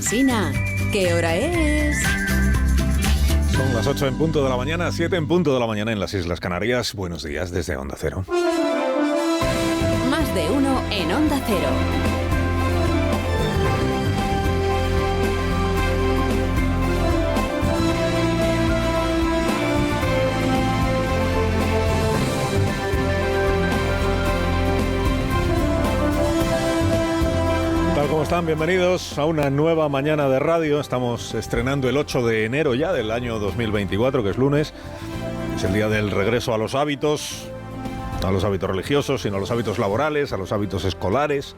Alsina, ¿qué hora es? Son las 8 en punto de la mañana, 7 en punto de la mañana en las Islas Canarias. Buenos días desde Onda Cero. Más de uno en Onda Cero. ¿Cómo están? Bienvenidos a una nueva mañana de radio. Estamos estrenando el 8 de enero ya del año 2024, que es lunes. Es el día del regreso a los hábitos, no a los hábitos religiosos, sino a los hábitos laborales, a los hábitos escolares,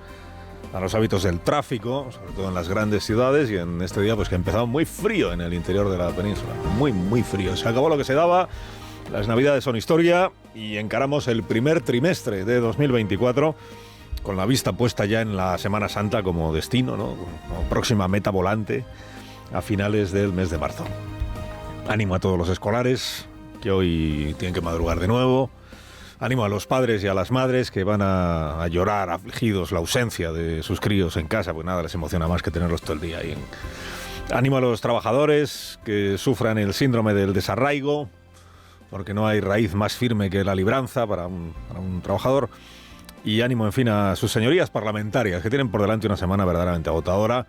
a los hábitos del tráfico, sobre todo en las grandes ciudades, y en este día pues que ha empezado muy frío en el interior de la península. Muy frío. Se acabó lo que se daba, las navidades son historia y encaramos el primer trimestre de 2024 con la vista puesta ya en la Semana Santa como destino, ¿no? Como próxima meta volante a finales del mes de marzo. Ánimo a todos los escolares que hoy tienen que madrugar de nuevo. Ánimo a los padres y a las madres que van a llorar afligidos la ausencia de sus críos en casa, pues nada les emociona más que tenerlos todo el día ahí. Ánimo a los trabajadores que sufran el síndrome del desarraigo, porque no hay raíz más firme que la libranza para un trabajador. Y ánimo, en fin, a sus señorías parlamentarias, que tienen por delante una semana verdaderamente agotadora.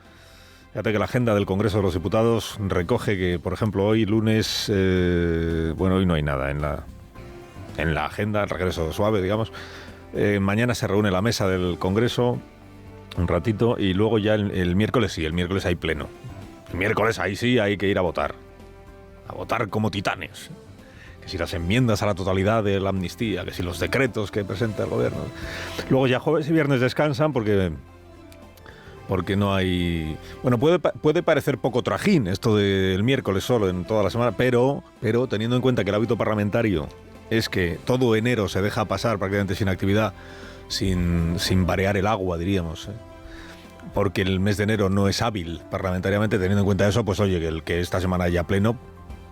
Fíjate que la agenda del Congreso de los Diputados recoge que, por ejemplo, hoy lunes, hoy no hay nada en la agenda, el regreso suave, digamos. Mañana se reúne la mesa del Congreso un ratito y luego ya el miércoles sí, el miércoles hay pleno. El miércoles ahí sí hay que ir a votar como titanes. Que si las enmiendas a la totalidad de la amnistía, que si los decretos que presenta el gobierno. Luego ya jueves y viernes descansan porque no hay... Bueno, puede parecer poco trajín esto del miércoles solo en toda la semana, pero teniendo en cuenta que el hábito parlamentario es que todo enero se deja pasar prácticamente sin actividad, sin variar el agua, diríamos, porque el mes de enero no es hábil parlamentariamente, teniendo en cuenta eso, pues oye, que esta semana haya pleno,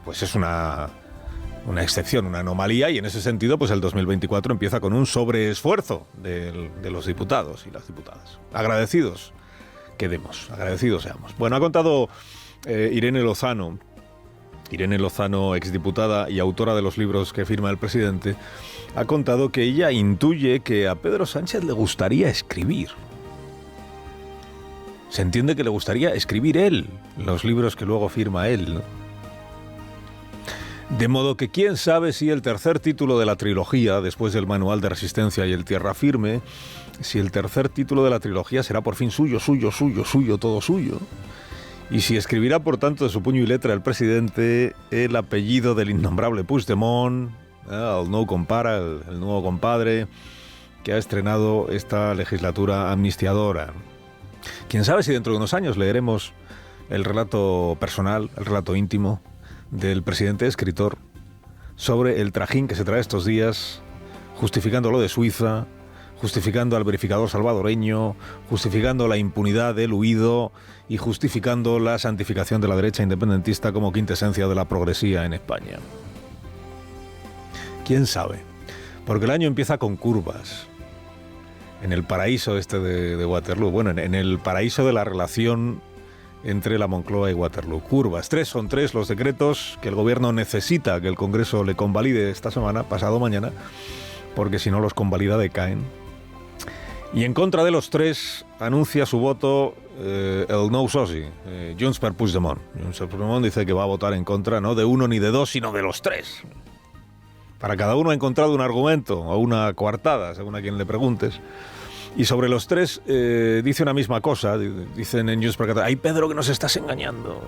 pues es una excepción, una anomalía, y en ese sentido pues el 2024 empieza con un sobreesfuerzo de los diputados y las diputadas. Agradecidos seamos. Bueno, ha contado Irene Lozano, exdiputada y autora de los libros que firma el presidente, ha contado que ella intuye que a Pedro Sánchez le gustaría escribir. Se entiende que le gustaría escribir él los libros que luego firma él, ¿no? De modo que quién sabe si el tercer título de la trilogía, después del Manual de Resistencia y el Tierra Firme, si el tercer título de la trilogía será por fin suyo, todo suyo. Y si escribirá, por tanto, de su puño y letra el presidente el apellido del innombrable Puigdemont, el nuevo compadre que ha estrenado esta legislatura amnistiadora. Quién sabe si dentro de unos años leeremos el relato personal, el relato íntimo del presidente escritor sobre el trajín que se trae estos días, justificando lo de Suiza, justificando al verificador salvadoreño, justificando la impunidad del huido y justificando la santificación de la derecha independentista como quintesencia de la progresía en España. ¿Quién sabe? Porque el año empieza con curvas. En el paraíso de Waterloo, bueno, en el paraíso de la relación entre la Moncloa y Waterloo. Curvas. Son tres los decretos que el gobierno necesita que el Congreso le convalide esta semana, pasado mañana, porque si no los convalida decaen. Y en contra de los tres anuncia su voto el no soci, Junts per Puigdemont. Junts per Puigdemont dice que va a votar en contra no de uno ni de dos, sino de los tres. Para cada uno ha encontrado un argumento o una coartada, según a quien le preguntes. Y sobre los tres dice una misma cosa, dicen en News per... ¡Ay, Pedro, que nos estás engañando!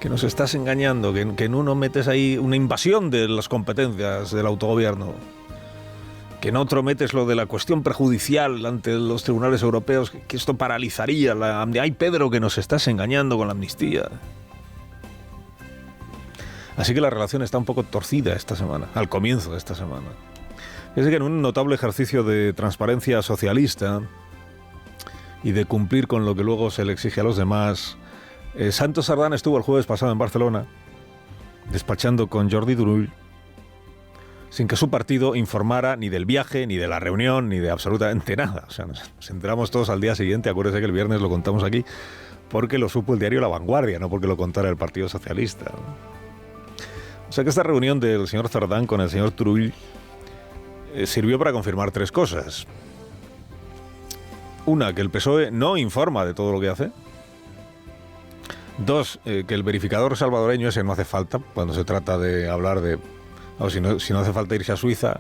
Que en uno metes ahí una invasión de las competencias del autogobierno, que en otro metes lo de la cuestión prejudicial ante los tribunales europeos, que esto paralizaría la amnistía. ¡Ay, Pedro, que nos estás engañando con la amnistía! Así que la relación está un poco torcida esta semana, al comienzo de esta semana. Es que en un notable ejercicio de transparencia socialista y de cumplir con lo que luego se le exige a los demás, Santos Sardán estuvo el jueves pasado en Barcelona despachando con Jordi Turull sin que su partido informara ni del viaje, ni de la reunión, ni de absolutamente nada. O sea, nos enteramos todos al día siguiente, acuérdese que el viernes lo contamos aquí, porque lo supo el diario La Vanguardia, no porque lo contara el Partido Socialista. O sea que esta reunión del señor Cerdán con el señor Turull sirvió para confirmar 3 cosas. Una, que el PSOE no informa de todo lo que hace. 2, que el verificador salvadoreño ese no hace falta cuando se trata de hablar de... si no hace falta irse a Suiza,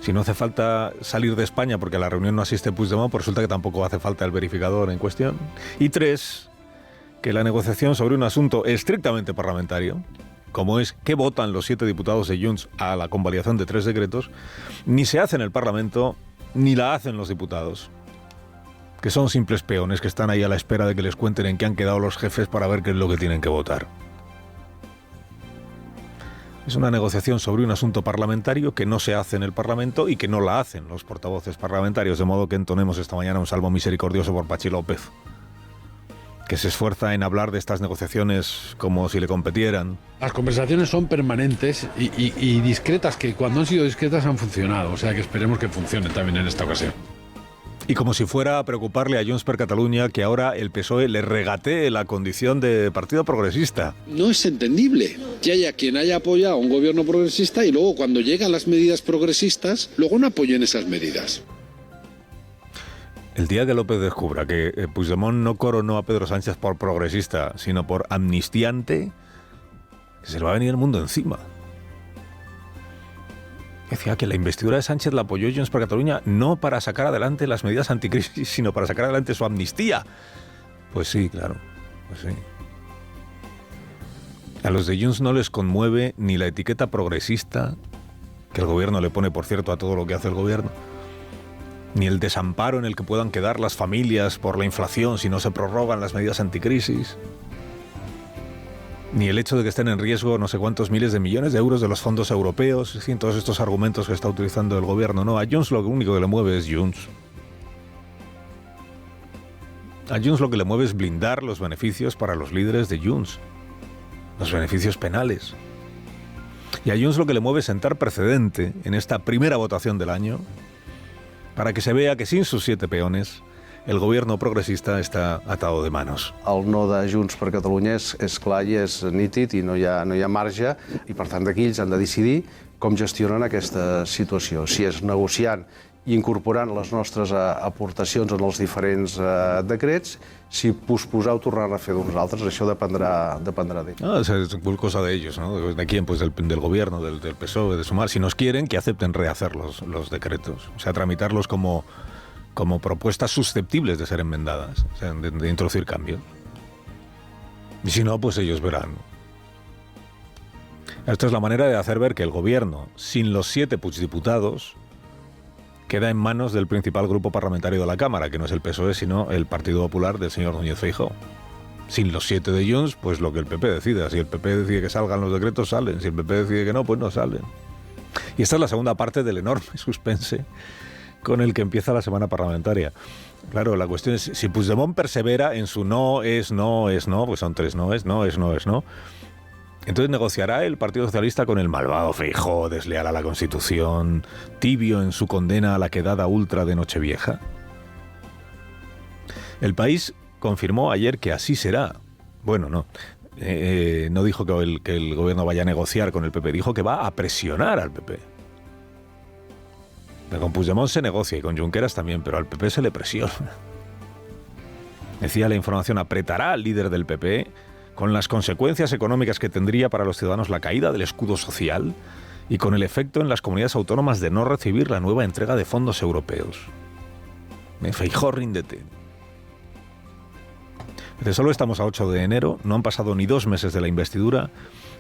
si no hace falta salir de España porque a la reunión no asiste Puigdemont, pues resulta que tampoco hace falta el verificador en cuestión. Y 3, que la negociación sobre un asunto estrictamente parlamentario, como es qué votan los 7 diputados de Junts a la convalidación de 3 decretos, ni se hace en el Parlamento, ni la hacen los diputados, que son simples peones que están ahí a la espera de que les cuenten en qué han quedado los jefes para ver qué es lo que tienen que votar. Es una negociación sobre un asunto parlamentario que no se hace en el Parlamento y que no la hacen los portavoces parlamentarios, de modo que entonemos esta mañana un salmo misericordioso por Pachi López, que se esfuerza en hablar de estas negociaciones como si le competieran. Las conversaciones son permanentes y discretas, que cuando han sido discretas han funcionado, o sea que esperemos que funcionen también en esta ocasión. Y como si fuera a preocuparle a Junts per Catalunya que ahora el PSOE le regatee la condición de partido progresista. No es entendible que haya quien haya apoyado a un gobierno progresista y luego cuando llegan las medidas progresistas, luego no apoyen esas medidas. El día que López descubra que Puigdemont no coronó a Pedro Sánchez por progresista, sino por amnistiante, se le va a venir el mundo encima. Decía que la investidura de Sánchez la apoyó Junts per Catalunya no para sacar adelante las medidas anticrisis, sino para sacar adelante su amnistía. Pues sí, claro, pues sí. A los de Junts no les conmueve ni la etiqueta progresista, que el gobierno le pone, por cierto, a todo lo que hace el gobierno, ni el desamparo en el que puedan quedar las familias por la inflación si no se prorrogan las medidas anticrisis, ni el hecho de que estén en riesgo no sé cuántos miles de millones de euros de los fondos europeos, en fin, todos estos argumentos que está utilizando el gobierno. No, a Junts lo único que le mueve es Junts. A Junts lo que le mueve es blindar los beneficios para los líderes de Junts, los beneficios penales. Y a Junts lo que le mueve es sentar precedente en esta primera votación del año para que se vea que sin sus 7 peones el gobierno progresista està atado de manos. El no de Junts per Catalunya és clar i és nítid i no hi ha marge i per tant d'aquí ells han de decidir com gestionen aquesta situació. Si és negociant i incorporant les nostres aportacions en els diferents decrets, si posposar o tornar a fer d'uns altres, això dependrà d'ells. Es cosa de ellos, ¿no? ¿De quién? Pues del gobierno, del PSOE, de Sumar. Si nos quieren, que acepten rehacer los decretos, o sea, tramitarlos como propuestas susceptibles de ser enmendadas, o sea, de introducir cambios. Y si no, pues ellos verán. Esto es la manera de hacer ver que el gobierno, sin los 7 puigdiputados, queda en manos del principal grupo parlamentario de la Cámara, que no es el PSOE, sino el Partido Popular del señor Núñez Feijóo. Sin los 7 de Junts, pues lo que el PP decida. Si el PP decide que salgan los decretos, salen. Si el PP decide que no, pues no salen. Y esta es la segunda parte del enorme suspense con el que empieza la semana parlamentaria. Claro, la cuestión es, si Puigdemont persevera en su no, pues son 3 no, es no. Entonces negociará el Partido Socialista con el malvado Feijóo, desleal a la Constitución, tibio en su condena a la quedada ultra de Nochevieja. El País confirmó ayer que así será. Bueno, no. No dijo que el gobierno vaya a negociar con el PP, dijo que va a presionar al PP. Con Puigdemont se negocia y con Junqueras también, pero al PP se le presiona. Decía la información, apretará al líder del PP con las consecuencias económicas que tendría para los ciudadanos la caída del escudo social y con el efecto en las comunidades autónomas de no recibir la nueva entrega de fondos europeos. Feijóo, ríndete. Solo estamos a 8 de enero, no han pasado ni 2 meses de la investidura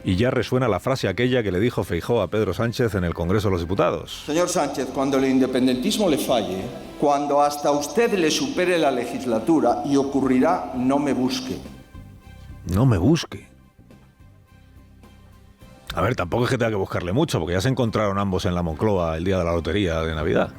y ya resuena la frase aquella que le dijo Feijóo a Pedro Sánchez en el Congreso de los Diputados. Señor Sánchez, cuando el independentismo le falle, cuando hasta usted le supere la legislatura, y ocurrirá, no me busque. No me busque. A ver, tampoco es que tenga que buscarle mucho, porque ya se encontraron ambos en la Moncloa el día de la lotería de Navidad.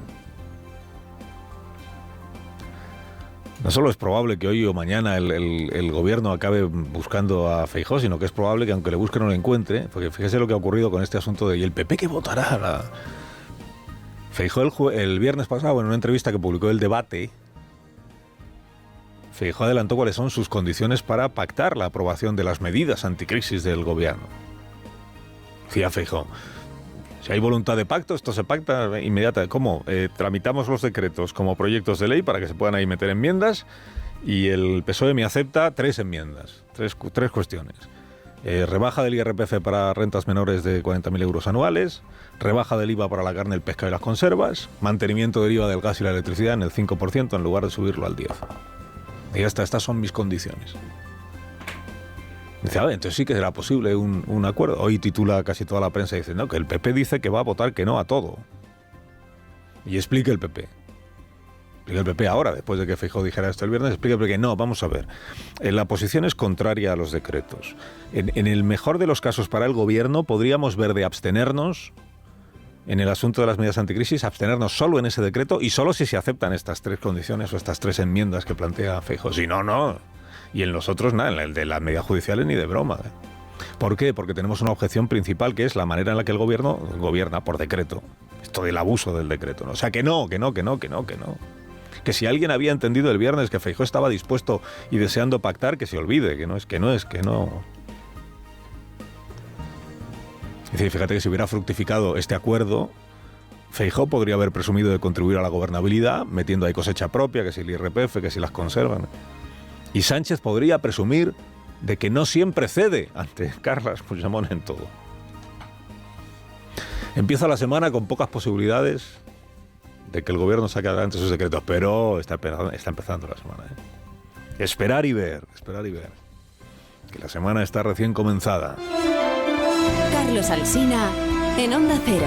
No solo es probable que hoy o mañana el gobierno acabe buscando a Feijóo, sino que es probable que aunque le busque no lo encuentre, porque fíjese lo que ha ocurrido con este asunto de ¿y el PP qué votará? Feijóo el viernes pasado, en una entrevista que publicó El Debate, Feijóo adelantó cuáles son sus condiciones para pactar la aprobación de las medidas anticrisis del gobierno. Decía Feijóo, si hay voluntad de pacto, esto se pacta inmediatamente. ¿Cómo? Tramitamos los decretos como proyectos de ley para que se puedan ahí meter enmiendas y el PSOE me acepta 3 enmiendas, tres cuestiones. Rebaja del IRPF para rentas menores de 40.000 euros anuales, rebaja del IVA para la carne, el pescado y las conservas, mantenimiento del IVA del gas y la electricidad en el 5% en lugar de subirlo al 10%. Y ya está, estas son mis condiciones. Dice, a ver, entonces sí que será posible un acuerdo. Hoy titula casi toda la prensa diciendo que el PP dice que va a votar que no a todo. Y explique el PP. Explique el PP ahora, después de que Feijóo dijera esto el viernes, explique el PP que no, vamos a ver. La posición es contraria a los decretos. En el mejor de los casos para el gobierno podríamos ver de abstenernos en el asunto de las medidas anticrisis, abstenernos solo en ese decreto y solo si se aceptan estas 3 condiciones o estas 3 enmiendas que plantea Feijóo. Si no, no. Y en los otros, nada, en el de las medidas judiciales ni de broma. ¿Por qué? Porque tenemos una objeción principal que es la manera en la que el gobierno gobierna por decreto. Esto del abuso del decreto, ¿no? O sea, que no. Que si alguien había entendido el viernes que Feijóo estaba dispuesto y deseando pactar, que se olvide, que no. Es decir, fíjate que si hubiera fructificado este acuerdo, Feijóo podría haber presumido de contribuir a la gobernabilidad, metiendo ahí cosecha propia, que si el IRPF, que si las conservan. Y Sánchez podría presumir de que no siempre cede ante Carles Puigdemont en todo. Empieza la semana con pocas posibilidades de que el gobierno saque adelante sus decretos, pero está empezando la semana. Esperar y ver, que la semana está recién comenzada. Carlos Alsina en Onda Cero.